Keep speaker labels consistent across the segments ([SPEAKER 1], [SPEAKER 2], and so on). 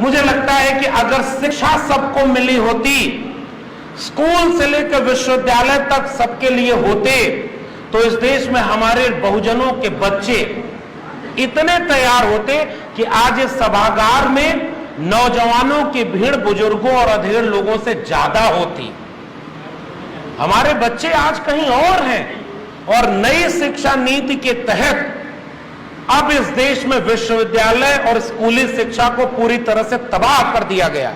[SPEAKER 1] मुझे लगता है कि अगर शिक्षा सबको मिली होती, स्कूल से लेकर विश्वविद्यालय तक सबके लिए होते, तो इस देश में हमारे बहुजनों के बच्चे इतने तैयार होते कि आज इस सभागार में नौजवानों की भीड़ बुजुर्गों और अधेड़ लोगों से ज्यादा होती। हमारे बच्चे आज कहीं और हैं, और नई शिक्षा नीति के तहत अब इस देश में विश्वविद्यालय और स्कूली शिक्षा को पूरी तरह से तबाह कर दिया गया।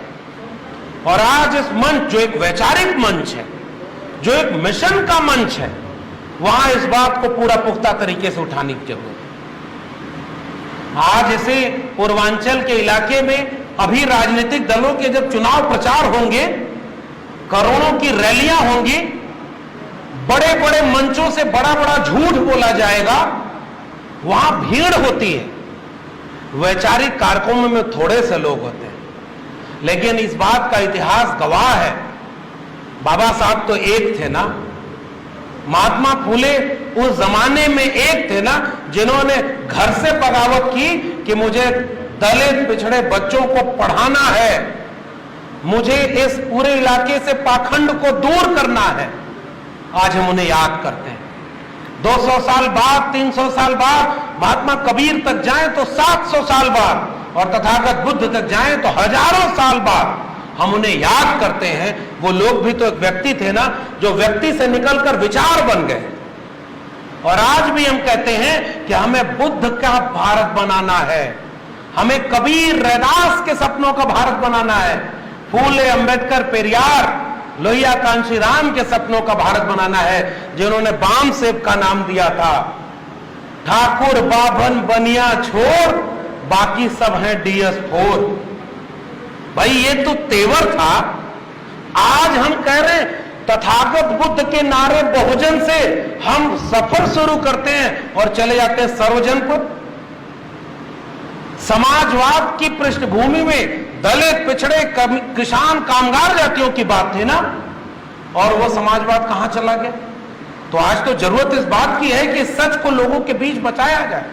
[SPEAKER 1] और आज इस मंच, जो एक वैचारिक मंच है, जो एक मिशन का मंच है, वहां इस बात को पूरा पुख्ता तरीके से उठाने की जरूरत है। आज इसे पूर्वांचल के इलाके में अभी राजनीतिक दलों के जब चुनाव प्रचार होंगे, करोड़ों की रैलियां होंगी, बड़े बड़े मंचों से बड़ा बड़ा झूठ बोला जाएगा, वहां भीड़ होती है। वैचारिक कार्यक्रमों में थोड़े से लोग होते हैं, लेकिन इस बात का इतिहास गवाह है। बाबा साहब तो एक थे ना, महात्मा फूले उस जमाने में एक थे ना, जिन्होंने घर से बगावत की कि मुझे दलित पिछड़े बच्चों को पढ़ाना है, मुझे इस पूरे इलाके से पाखंड को दूर करना है। आज हम उन्हें याद करते हैं। 200 साल बाद, 300 साल बाद, महात्मा कबीर तक जाएं तो 700 साल बाद, और तथागत बुद्ध तक जाएं तो हजारों साल बाद हम उन्हें याद करते हैं। वो लोग भी तो एक व्यक्ति थे ना, जो व्यक्ति से निकलकर विचार बन गए। और आज भी हम कहते हैं कि हमें बुद्ध का भारत बनाना है, हमें कबीर रैदास के सपनों का भारत बनाना है, फूले अंबेडकर पेरियार लोहिया कांशीराम के सपनों का भारत बनाना है, जिन्होंने बाम सेब का नाम दिया था। ठाकुर बाभन बनिया छोड़, बाकी सब हैं DS4। भाई ये तो तेवर था। आज हम कह रहे हैं तथागत बुद्ध के नारे बहुजन से हम सफर शुरू करते हैं और चले जाते हैं सर्वजन पर। समाजवाद की पृष्ठभूमि में दलित पिछड़े किसान कामगार जातियों की बात थी ना, और वो समाजवाद कहां चला गया। तो आज तो जरूरत इस बात की है कि सच को लोगों के बीच बचाया जाए,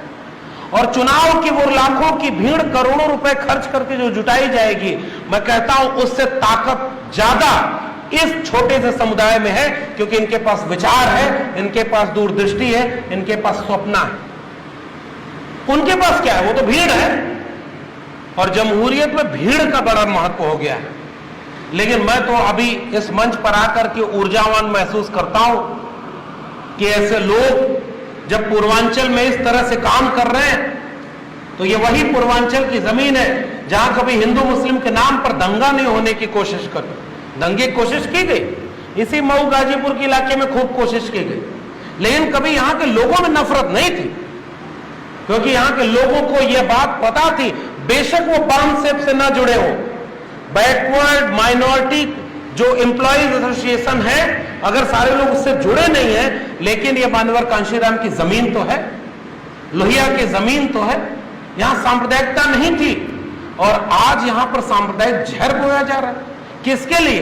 [SPEAKER 1] और चुनाव की वो लाखों की भीड़ करोड़ों रुपए खर्च करके जो जुटाई जाएगी, मैं कहता हूं उससे ताकत ज्यादा इस छोटे से समुदाय में है, क्योंकि इनके पास विचार है, इनके पास दूरदृष्टि है, इनके पास स्वप्न है। उनके पास क्या है, वो तो भीड़ है, और जमहूरियत में भीड़ का बड़ा महत्व हो गया है। लेकिन मैं तो अभी इस मंच पर आकर के ऊर्जावान महसूस करता हूं कि ऐसे लोग जब पूर्वांचल में इस तरह से काम कर रहे हैं, तो ये वही पूर्वांचल की जमीन है जहां कभी हिंदू मुस्लिम के नाम पर दंगा नहीं होने की कोशिश कर, दंगे की कोशिश की गई। इसी मऊ गाजीपुर के इलाके में खूब कोशिश की गई, लेकिन कभी यहां के लोगों में नफरत नहीं थी, क्योंकि यहां के लोगों को यह बात पता थी, बेशक वो बाम सेब से ना जुड़े हो, बैकवर्ड माइनॉरिटी जो एम्प्लॉइज एसोसिएशन है, अगर सारे लोग उससे जुड़े नहीं हैं, लेकिन ये मानवर कांशीराम की जमीन तो है, लोहिया की जमीन तो है, यहां सांप्रदायिकता नहीं थी, और आज यहां पर सांप्रदायिक जहर बोया जा रहा है। किसके लिए?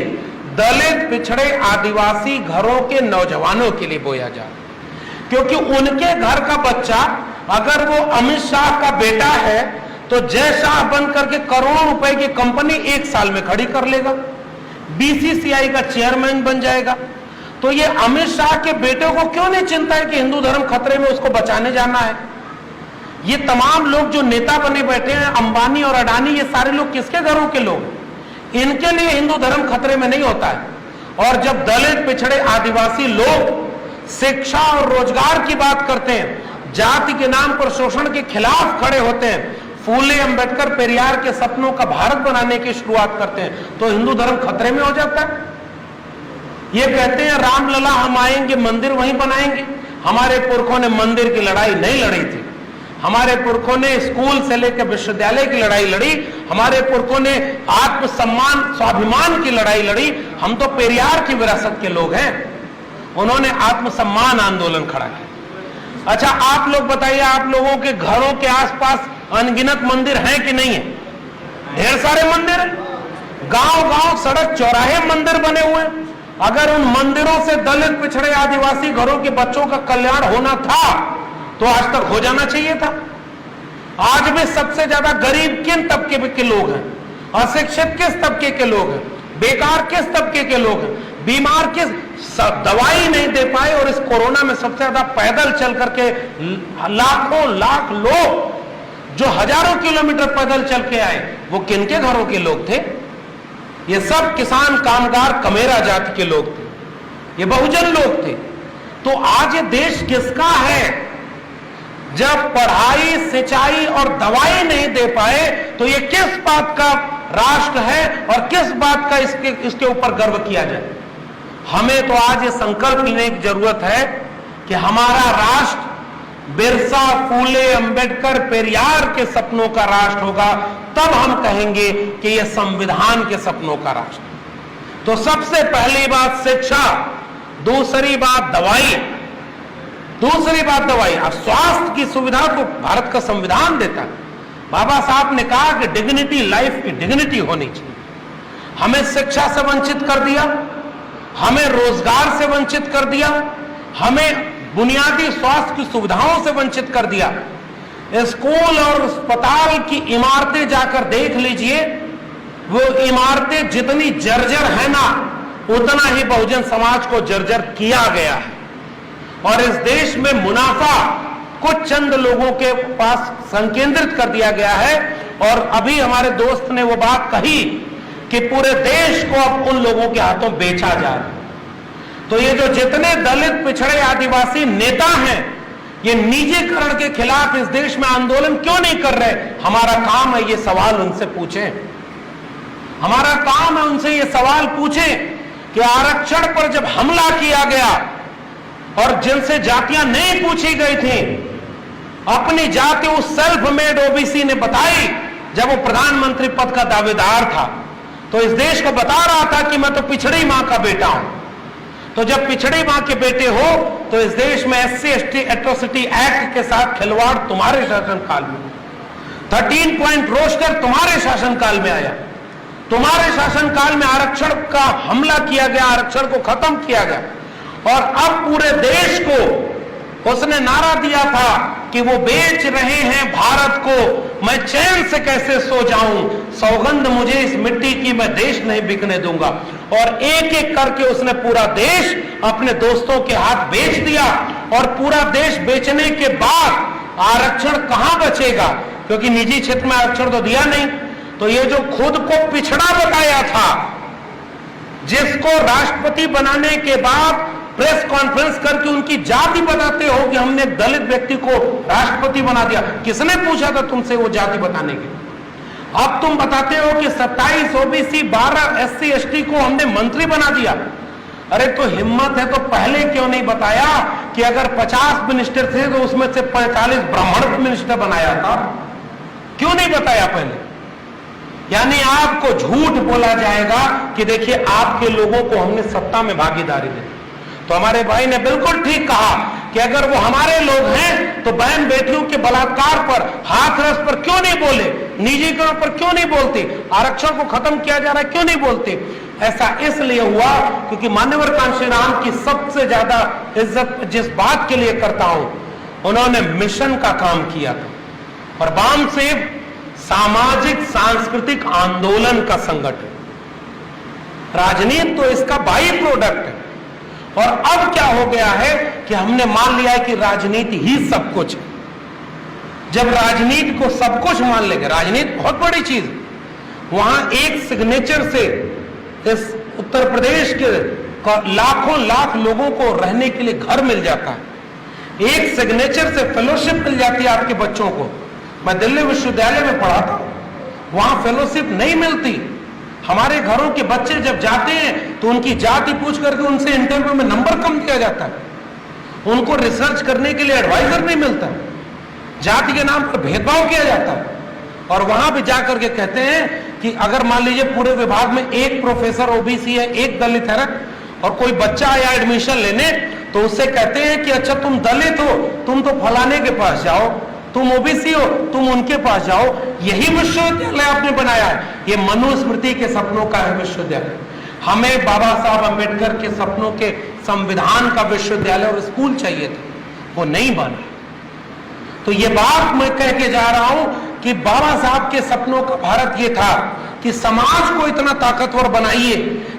[SPEAKER 1] दलित पिछड़े आदिवासी घरों के नौजवानों के लिए बोया जा रहा है, क्योंकि उनके घर का बच्चा अगर वो अमित शाह का बेटा है तो जय शाह बन करके करोड़ों रुपए की कंपनी एक साल में खड़ी कर लेगा, BCCI का चेयरमैन बन जाएगा। तो ये अमित शाह के बेटे को क्यों नहीं चिंता है कि हिंदू धर्म खतरे में, उसको बचाने जाना है। ये तमाम लोग जो नेता बने बैठे हैं, अंबानी और अडानी, ये सारे लोग किसके घरों के लोग? इनके लिए हिंदू धर्म खतरे में नहीं होता है। और जब दलित पिछड़े आदिवासी लोग शिक्षा और रोजगार की बात करते हैं, जाति के नाम पर शोषण के खिलाफ खड़े होते हैं, फूले अंबेडकर पेरियार के सपनों का भारत बनाने की शुरुआत करते हैं, तो हिंदू धर्म खतरे में हो जाता है। ये कहते हैं रामलला हम आएंगे, मंदिर वहीं बनाएंगे। हमारे पुरखों ने मंदिर की लड़ाई नहीं लड़ी थी, हमारे पुरखों ने स्कूल से लेकर विश्वविद्यालय की लड़ाई लड़ी, हमारे पुरखों ने आत्मसम्मान स्वाभिमान की लड़ाई लड़ी। हम तो पेरियार की विरासत के लोग हैं, उन्होंने आत्मसम्मान आंदोलन खड़ा किया। अच्छा आप लोग बताइए, आप लोगों के घरों के आसपास अनगिनत मंदिर हैं कि नहीं है? ढेर सारे मंदिर हैं, गांव-गांव सड़क चौराहे मंदिर बने हुए हैं। अगर उन मंदिरों से दलित पिछड़े आदिवासी घरों के बच्चों का कल्याण होना था तो आज तक हो जाना चाहिए था। आज भी सबसे ज्यादा गरीब किन तबके के लोग हैं? अशिक्षित किस तबके के लोग हैं, बेकार किस तबके के लोग हैं, बीमार किस, दवाई नहीं दे पाए। और इस कोरोना में सबसे ज्यादा पैदल चल करके लाखों लाख लोग जो हजारों किलोमीटर पैदल चल के आए, वो किनके घरों के लोग थे? ये सब किसान, कामगार, कमेरा जाति के लोग थे, ये बहुजन लोग थे। तो आज ये देश किसका है? जब पढ़ाई, सिंचाई और दवाई नहीं दे पाए तो ये किस बात का राष्ट्र है और किस बात का इसके ऊपर गर्व किया जाए? हमें तो आज ये संकल्प लेने की जरूरत है कि हमारा राष्ट्र बिरसा, फूले, अंबेडकर, पेरियार के सपनों का राष्ट्र होगा, तब हम कहेंगे कि यह संविधान के सपनों का राष्ट्र। तो सबसे पहली बात शिक्षा, दूसरी बात दवाई, दूसरी बात दवाई। अब स्वास्थ्य की सुविधा तो भारत का संविधान देता है। बाबा साहब ने कहा कि डिग्निटी, लाइफ की डिग्निटी होनी चाहिए। हमें शिक्षा से वंचित कर दिया, हमें रोजगार से वंचित कर दिया, हमें बुनियादी स्वास्थ्य की सुविधाओं से वंचित कर दिया। स्कूल और अस्पताल की इमारतें जाकर देख लीजिए, वो इमारतें जितनी जर्जर है ना, उतना ही बहुजन समाज को जर्जर किया गया है। और इस देश में मुनाफा कुछ चंद लोगों के पास संकेंद्रित कर दिया गया है। और अभी हमारे दोस्त ने वो बात कही कि पूरे देश को अब उन लोगों के हाथों बेचा जा रहा है। तो ये जो जितने दलित, पिछड़े, आदिवासी नेता हैं, ये निजीकरण के खिलाफ इस देश में आंदोलन क्यों नहीं कर रहे? हमारा काम है ये सवाल उनसे पूछें, हमारा काम है उनसे ये सवाल पूछें कि आरक्षण पर जब हमला किया गया और जिनसे जातियां नहीं पूछी गई थी, अपनी जाति उस सेल्फ मेड ओबीसी ने बताई जब वो प्रधानमंत्री पद का दावेदार था, तो इस देश को बता रहा था कि मैं तो पिछड़ी मां का बेटा हूं। तो जब पिछड़ी मां के बेटे हो तो इस देश में SC/ST एट्रोसिटी एक्ट के साथ खिलवाड़ तुम्हारे शासनकाल में, 13 पॉइंट रोस्टर तुम्हारे शासनकाल में आया, तुम्हारे शासनकाल में आरक्षण का हमला किया गया, आरक्षण को खत्म किया गया। और अब पूरे देश को उसने नारा दिया था कि वो बेच रहे हैं भारत को, मैं चैन से कैसे सो जाऊं, सौगंध मुझे इस मिट्टी की, मैं देश नहीं बिकने दूंगा। और एक एक करके उसने पूरा देश अपने दोस्तों के हाथ बेच दिया। और पूरा देश बेचने के बाद आरक्षण कहां बचेगा, क्योंकि निजी क्षेत्र में आरक्षण तो दिया नहीं। तो ये जो खुद को पिछड़ा बताया था, जिसको राष्ट्रपति बनाने के बाद प्रेस कॉन्फ्रेंस करके उनकी जाति बताते हो कि हमने एक दलित व्यक्ति को राष्ट्रपति बना दिया, किसने पूछा था तुमसे वो जाति बताने के? अब तुम बताते हो कि 27 ओबीसी, 12 SC/ST को हमने मंत्री बना दिया। अरे तो हिम्मत है तो पहले क्यों नहीं बताया कि अगर 50 मिनिस्टर थे तो उसमें से 45 ब्राह्मण मिनिस्टर बनाया था? क्यों नहीं बताया पहले? यानी आपको झूठ बोला जाएगा कि देखिए आपके लोगों को हमने सत्ता में भागीदारी दी। तो हमारे भाई ने बिल्कुल ठीक कहा कि अगर वो हमारे लोग हैं तो बहन बेटियों के बलात्कार पर, हाथरस पर क्यों नहीं बोले, निजीकरण पर क्यों नहीं बोलते, आरक्षण को खत्म किया जा रहा है क्यों नहीं बोलते? ऐसा इसलिए हुआ क्योंकि मान्यवर कांशीराम की सबसे ज्यादा इज्जत जिस बात के लिए करता हूं, उन्होंने मिशन का काम किया था। और बामसेव सामाजिक सांस्कृतिक आंदोलन का संगठन, राजनीति तो इसका बाई प्रोडक्ट है। और अब क्या हो गया है कि हमने मान लिया है कि राजनीति ही सब कुछ है। जब राजनीति को सब कुछ मान लेंगे, राजनीति बहुत बड़ी चीज है, वहां एक सिग्नेचर से इस उत्तर प्रदेश के लाखों लाख लोगों को रहने के लिए घर मिल जाता है, एक सिग्नेचर से फेलोशिप मिल जाती है आपके बच्चों को। मैं दिल्ली विश्वविद्यालय में पढ़ा था, वहां फेलोशिप नहीं मिलती। हमारे घरों के बच्चे जब जाते हैं तो उनकी जाति पूछ करके उनसे इंटरव्यू में नंबर कम दिया जाता है, उनको रिसर्च करने के लिए एडवाइजर नहीं मिलता, जाति के नाम पर भेदभाव किया जाता है। और वहां भी जाकर के कहते हैं कि अगर मान लीजिए पूरे विभाग में एक प्रोफेसर ओबीसी है, एक दलित है, और कोई बच्चा आया एडमिशन लेने, तो उससे कहते हैं कि अच्छा तुम दलित हो, तुम तो फलाने के पास जाओ, तुम ओबीसी हो, तुम उनके पास जाओ। यही विश्वविद्यालय आपने बनाया है, ये मनुस्मृति के सपनों का है विश्वविद्यालय। हमें बाबा साहब अंबेडकर के सपनों के संविधान का विश्वविद्यालय और स्कूल चाहिए था, वो नहीं बना। तो ये बात मैं कह के जा रहा हूं कि बाबा साहब के सपनों का भारत ये था कि समाज को इतना ताकतवर बनाइए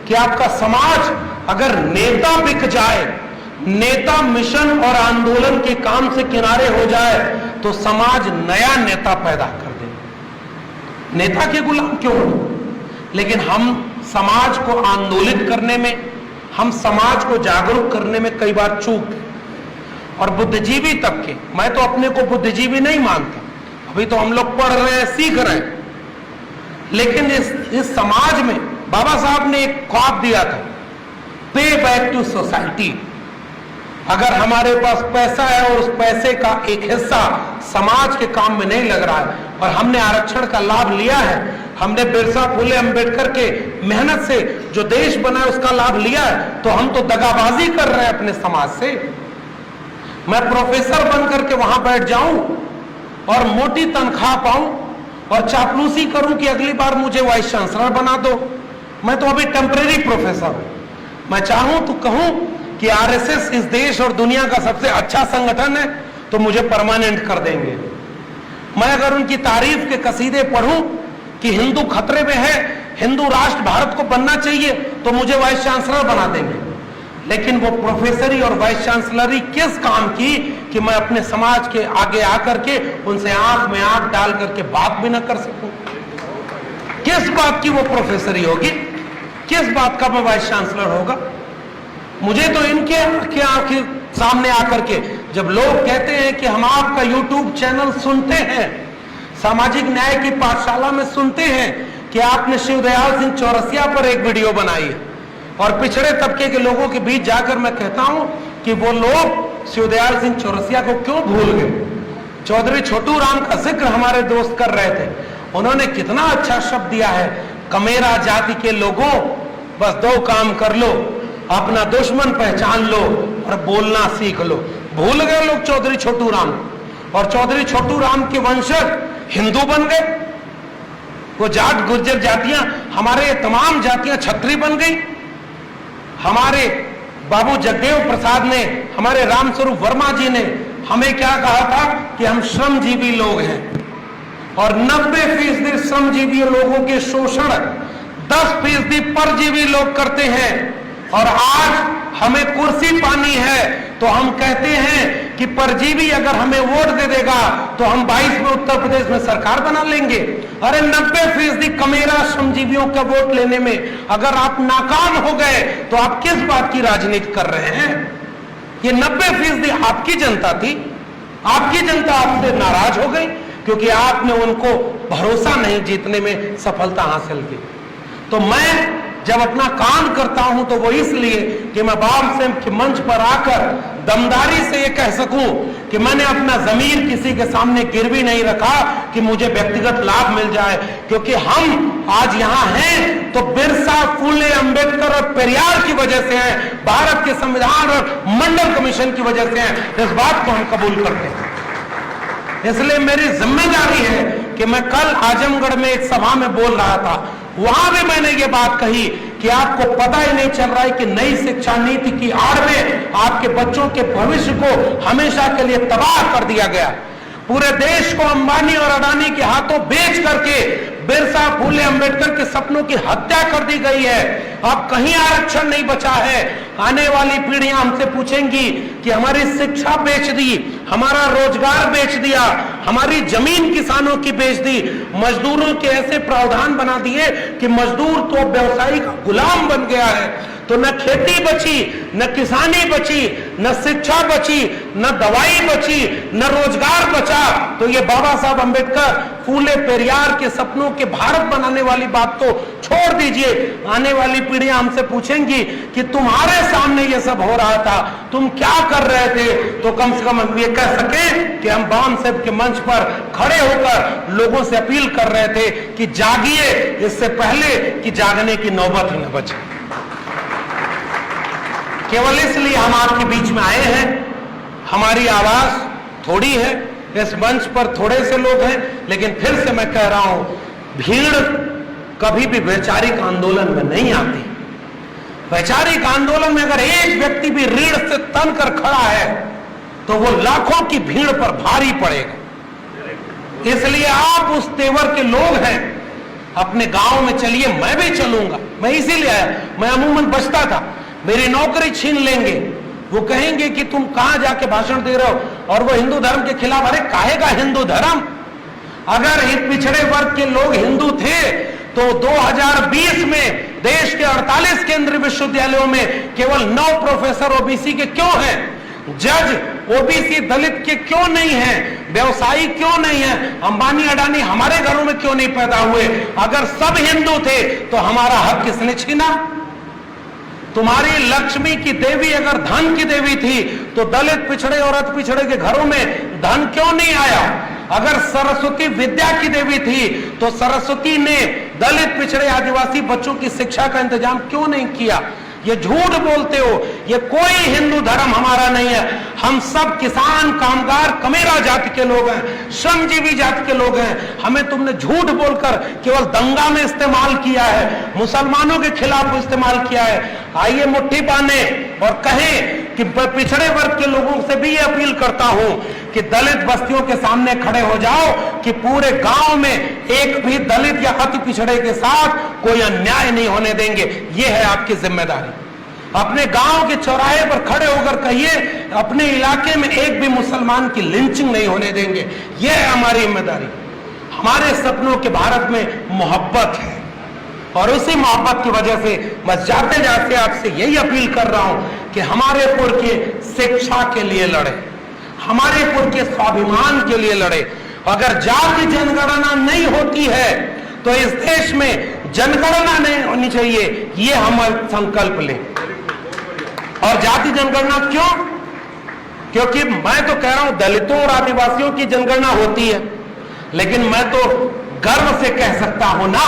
[SPEAKER 1] कि आपका समाज अगर नेता बिक जाए, नेता मिशन और आंदोलन के काम से किनारे हो जाए, तो समाज नया नेता पैदा कर दे। नेता के गुलाम क्यों हो? लेकिन हम समाज को आंदोलित करने में, हम समाज को जागरूक करने में कई बार चूक। और बुद्धिजीवी तबके, मैं तो अपने को बुद्धिजीवी नहीं मानता, अभी तो हम लोग पढ़ रहे हैं, सीख रहे हैं, लेकिन इस समाज में बाबा साहब ने एक ख्वाब दिया था, पे बैक टू सोसाइटी। अगर हमारे पास पैसा है और उस पैसे का एक हिस्सा समाज के काम में नहीं लग रहा है, और हमने आरक्षण का लाभ लिया है, हमने बिरसा फुले अंबेडकर के मेहनत से जो देश बना है उसका लाभ लिया है, तो हम तो दगाबाजी कर रहे हैं अपने समाज से। मैं प्रोफेसर बन करके वहां बैठ जाऊं और मोटी तनख्वाह पाऊं और चापलूसी करूं कि अगली बार मुझे वाइस चांसलर बना दो। मैं तो अभी टेम्परेरी प्रोफेसर हूं। मैं चाहूं तो कहूं कि आरएसएस इस देश और दुनिया का सबसे अच्छा संगठन है, तो मुझे परमानेंट कर देंगे। मैं अगर उनकी तारीफ के कसीदे पढ़ूं कि हिंदू खतरे में है, हिंदू राष्ट्र भारत को बनना चाहिए, तो मुझे वाइस चांसलर बना देंगे। लेकिन वो प्रोफेसरी और वाइस चांसलरी किस काम की कि मैं अपने समाज के आगे आकर के उनसे आंख में आंख डाल करके बात भी न कर सकूं? किस बात की वो प्रोफेसरी होगी? किस बात का मैं वाइस चांसलर होगा? मुझे तो इनके आंखें सामने आकर के जब लोग कहते हैं कि हम आपका यूट्यूब चैनल सुनते हैं, सामाजिक न्याय की पाठशाला में सुनते हैं कि आपने शिवदयाल सिंह चौरसिया पर एक वीडियो बनाई है, और पिछड़े तबके के लोगों के बीच जाकर मैं कहता हूं कि वो लोग शिवदयाल सिंह चौरसिया को क्यों भूल गए। चौधरी छोटू राम का जिक्र हमारे दोस्त कर रहे थे, उन्होंने कितना अच्छा शब्द दिया है, कमेरा जाति के लोगों बस दो काम कर लो, अपना दुश्मन पहचान लो और बोलना सीख लो। भूल गए लोग चौधरी छोटू राम, और चौधरी छोटू राम के वंशज हिंदू बन गए। वो जाट गुर्जर जातियां, हमारे तमाम जातियां छत्री बन गई। हमारे बाबू जगदेव प्रसाद ने, हमारे रामस्वरूप वर्मा जी ने हमें क्या कहा था कि हम श्रमजीवी लोग हैं, और 90% श्रमजीवी लोगों के शोषण 10% परजीवी लोग करते हैं। और आज हमें कुर्सी पानी है तो हम कहते हैं कि परजीवी अगर हमें वोट दे देगा तो हम 22 में उत्तर प्रदेश में सरकार बना लेंगे। अरे 90% कमेरा श्रमजीवियों का वोट लेने में अगर आप नाकाम हो गए तो आप किस बात की राजनीति कर रहे हैं? ये 90% आपकी जनता थी, आपकी जनता आपसे नाराज हो गई क्योंकि आपने उनको भरोसा नहीं जीतने में सफलता हासिल की। तो मैं जब अपना काम करता हूं तो वो इसलिए कि मैं बाबा साहब के मंच पर आकर दमदारी से ये कह सकूं कि मैंने अपना जमीर किसी के सामने गिरवी नहीं रखा कि मुझे व्यक्तिगत लाभ मिल जाए, क्योंकि हम आज यहां हैं तो बिरसा फुले अंबेडकर और पेरियार की वजह से हैं, भारत के संविधान और मंडल कमीशन की वजह से हैं। इस बात को हम कबूल करते हैं। इसलिए मेरी जिम्मेदारी है कि मैं कल आजमगढ़ में एक सभा में बोल रहा था, वहां भी मैंने ये बात कही कि आपको पता ही नहीं चल रहा है कि नई शिक्षा नीति की आड़ में आपके बच्चों के भविष्य को हमेशा के लिए तबाह कर दिया गया। पूरे देश को अंबानी और अडानी के हाथों बेच करके बिरसा फुले अंबेडकर के सपनों की हत्या कर दी गई है। अब कहीं आरक्षण नहीं बचा है। आने वाली पीढ़ियां हमसे पूछेंगी कि हमारी शिक्षा बेच दी, हमारा रोजगार बेच दिया, हमारी जमीन किसानों की बेच दी, मजदूरों के ऐसे प्रावधान बना दिए कि मजदूर तो व्यवसायी का गुलाम बन गया है। तो न खेती बची, न किसानी बची, न शिक्षा बची, न दवाई बची, न रोजगार बचा। तो ये बाबा साहब अंबेडकर फूले पेरियार के सपनों के भारत बनाने वाली बात तो छोड़ दीजिए। आने वाली पीढ़ियां हमसे पूछेंगी कि तुम्हारे सामने ये सब हो रहा था, तुम क्या कर रहे थे? तो कम से कम हम ये कह सके कि हम बाम साहब के मंच पर खड़े होकर लोगों से अपील कर रहे थे कि जागिए, इससे पहले कि जागने की नौबत ही न बचे। केवल इसलिए हम आपके बीच में आए हैं। हमारी आवाज थोड़ी है, इस मंच पर थोड़े से लोग हैं, लेकिन फिर से मैं कह रहा हूं, भीड़ कभी भी वैचारिक आंदोलन में नहीं आती। वैचारिक आंदोलन में अगर एक व्यक्ति भी रीढ़ से तन कर खड़ा है तो वो लाखों की भीड़ पर भारी पड़ेगा। इसलिए आप उस तेवर के लोग हैं। अपने गांव में चलिए, मैं भी चलूंगा, मैं इसीलिए आया, मैं अमूमन बचता था, मेरी नौकरी छीन लेंगे, वो कहेंगे कि तुम कहां जाके भाषण दे रहे हो, और वो हिंदू धर्म के खिलाफ। अरे काहे का हिंदू धर्म? अगर पिछड़े वर्ग के लोग हिंदू थे तो 2020 में देश के 48 केंद्रीय विश्वविद्यालयों में केवल 9 प्रोफेसर ओबीसी के क्यों हैं? जज ओबीसी दलित के क्यों नहीं हैं? व्यवसायी क्यों नहीं है? अंबानी अडानी हमारे घरों में क्यों नहीं पैदा हुए? अगर सब हिंदू थे तो हमारा हक किसने छीना? तुम्हारी लक्ष्मी की देवी अगर धन की देवी थी तो दलित पिछड़े और अति पिछड़े के घरों में धन क्यों नहीं आया? अगर सरस्वती विद्या की देवी थी तो सरस्वती ने दलित पिछड़े आदिवासी बच्चों की शिक्षा का इंतजाम क्यों नहीं किया? ये झूठ बोलते हो, ये कोई हिंदू धर्म हमारा नहीं है। हम सब किसान, कामगार, कमेरा जाति के लोग हैं, श्रमजीवी जाति के लोग हैं। हमें तुमने झूठ बोलकर केवल दंगा में इस्तेमाल किया है, मुसलमानों के खिलाफ इस्तेमाल किया है। आइए मुट्ठी बांधे और कहें कि पिछड़े वर्ग के लोगों से भी ये अपील करता हूं कि दलित बस्तियों के सामने खड़े हो जाओ कि पूरे गांव में एक भी दलित या अति पिछड़े के साथ कोई अन्याय नहीं होने देंगे। ये है आपकी जिम्मेदारी। अपने गांव के चौराहे पर खड़े होकर कहिए अपने इलाके में एक भी मुसलमान की लिंचिंग नहीं होने देंगे। यह है हमारी जिम्मेदारी। हमारे सपनों के भारत में मोहब्बत है और उसी मोहब्बत की वजह से मैं जाते जाते आपसे यही अपील कर रहा हूं कि हमारे पुर के शिक्षा के लिए लड़े, हमारे पुर के स्वाभिमान के लिए लड़े। अगर जाति जनगणना नहीं होती है तो इस देश में जनगणना नहीं होनी चाहिए, ये हम संकल्प लें। और जाति जनगणना क्यों? क्योंकि मैं तो कह रहा हूं दलितों और आदिवासियों की जनगणना होती है, लेकिन मैं तो गर्व से कह सकता हूं ना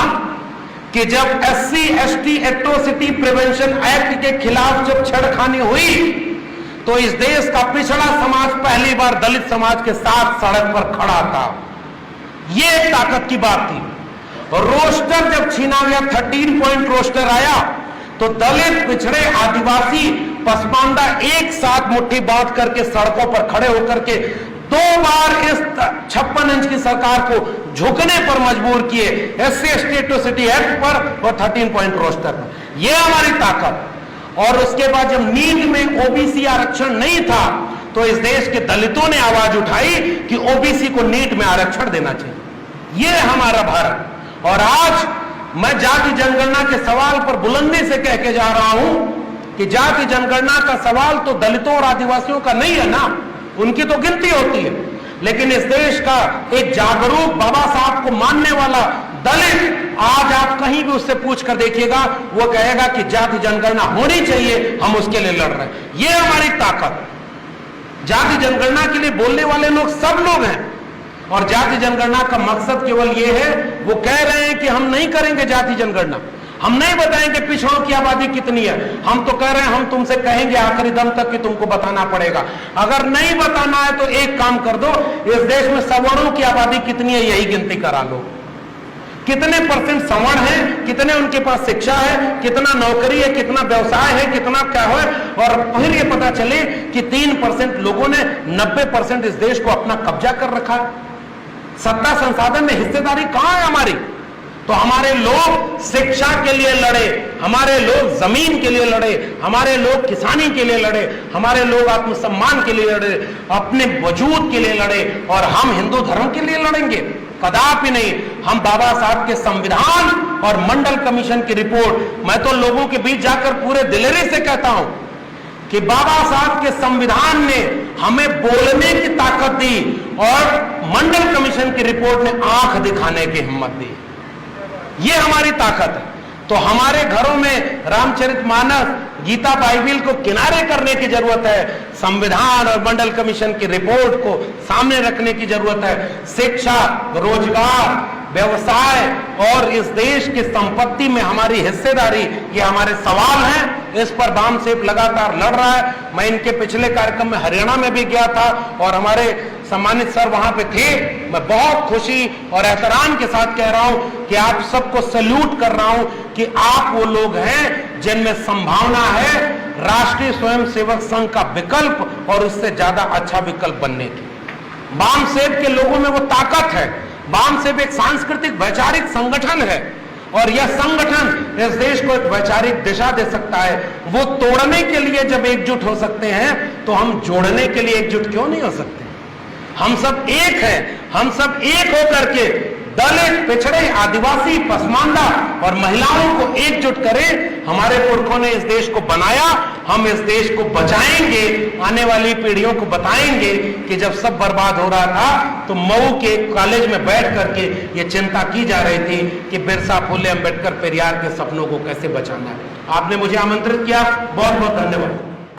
[SPEAKER 1] कि जब SC ST atrocity prevention act के खिलाफ जब छेड़खानी हुई तो इस देश का पिछड़ा समाज पहली बार दलित समाज के साथ सड़क पर खड़ा था। यह एक ताकत की बात थी। रोस्टर जब छीना गया, 13 पॉइंट रोस्टर आया तो दलित, पिछड़े, आदिवासी, पसमानदा एक साथ मुट्ठी बांध करके सड़कों पर खड़े होकर के 2 बार इस 56 इंच की सरकार को झुकने पर मजबूर किए, SC ST एट्रोसिटी एक्ट पर और 13 पॉइंट रोस्टर पर। यह हमारी ताकत। और उसके बाद जब नीट में ओबीसी आरक्षण नहीं था तो इस देश के दलितों ने आवाज उठाई कि ओबीसी को नीट में आरक्षण देना चाहिए। यह हमारा भारत। और आज मैं जाति जनगणना के सवाल पर बुलंदी से कह के जा रहा हूं कि जाति जनगणना का सवाल तो दलितों और आदिवासियों का नहीं है ना, उनकी तो गिनती होती है, लेकिन इस देश का एक जागरूक बाबा साहब को मानने वाला दलित आज आप कहीं भी उससे पूछ कर देखिएगा, वो कहेगा कि जाति जनगणना होनी चाहिए, हम उसके लिए लड़ रहे हैं। ये हमारी ताकत। जाति जनगणना के लिए बोलने वाले लोग सब लोग हैं और जाति जनगणना का मकसद केवल ये है, वो कह रहे हैं कि हम नहीं करेंगे जाति जनगणना, हम नहीं बताएंगे पिछड़ों की आबादी कितनी है, हम तो कह रहे हैं हम तुमसे कहेंगे आखिरी दम तक कि तुमको बताना पड़ेगा। अगर नहीं बताना है तो एक काम कर दो, इस देश में सवर्णों की आबादी कितनी है यही गिनती करा लो। कितने % सवर्ण है, कितने उनके पास शिक्षा है, कितना नौकरी है, कितना व्यवसाय है, कितना क्या है, और फिर ये पता चले कि 3% लोगों ने 90% इस देश को अपना कब्जा कर रखा है। सत्ता संसाधन में हिस्सेदारी कहां है हमारी? तो हमारे लोग शिक्षा के लिए लड़े, हमारे लोग जमीन के लिए लड़े, हमारे लोग किसानी के लिए लड़े, हमारे लोग आत्मसम्मान के लिए लड़े, अपने वजूद के लिए लड़े, और हम हिंदू धर्म के लिए लड़ेंगे? कदापि नहीं। हम बाबा साहब के संविधान और मंडल कमीशन की रिपोर्ट, मैं तो लोगों के बीच जाकर पूरे दिलेरी से कहता हूं कि बाबा साहब के संविधान ने हमें बोलने की ताकत दी और मंडल कमीशन की रिपोर्ट ने आंख दिखाने की हिम्मत दी। ये हमारी ताकत है। तो हमारे घरों में रामचरितमानस, गीता, बाइबिल को किनारे करने की जरूरत है, संविधान और मंडल कमीशन की रिपोर्ट को सामने रखने की जरूरत है। शिक्षा, रोजगार, व्यवसाय और इस देश की संपत्ति में हमारी हिस्सेदारी, ये हमारे सवाल हैं। इस पर बामसेफ लगातार लड़ रहा है। मैं इनके पिछले कार्यक्रम में हरियाणा में भी गया था और हमारे सम्मानित सर वहां पे थे। मैं बहुत खुशी और एहतराम के साथ कह रहा हूं कि आप सबको सैल्यूट कर रहा हूं कि आप वो लोग हैं जिनमें संभावना है राष्ट्रीय स्वयंसेवक संघ का विकल्प और उससे ज्यादा अच्छा विकल्प बनने की। बामसेफ के लोगों में वो ताकत है। बामसेफ एक सांस्कृतिक वैचारिक संगठन है और यह संगठन इस देश को एक वैचारिक दिशा दे सकता है। वो तोड़ने के लिए जब एकजुट हो सकते हैं तो हम जोड़ने के लिए एकजुट क्यों नहीं हो सकते? हम सब एक हैं, हम सब एक होकर के दलित, पिछड़े, आदिवासी, पसमांदा और महिलाओं को एकजुट करें। हमारे पुरखों ने इस देश को बनाया, हम इस देश को बचाएंगे, आने वाली पीढ़ियों को बताएंगे कि जब सब बर्बाद हो रहा था तो मऊ के कॉलेज में बैठ करके ये चिंता की जा रही थी कि बिरसा, फुले, अंबेडकर, पेरियार के सपनों को कैसे बचाना है। आपने मुझे आमंत्रित किया, बहुत बहुत धन्यवाद।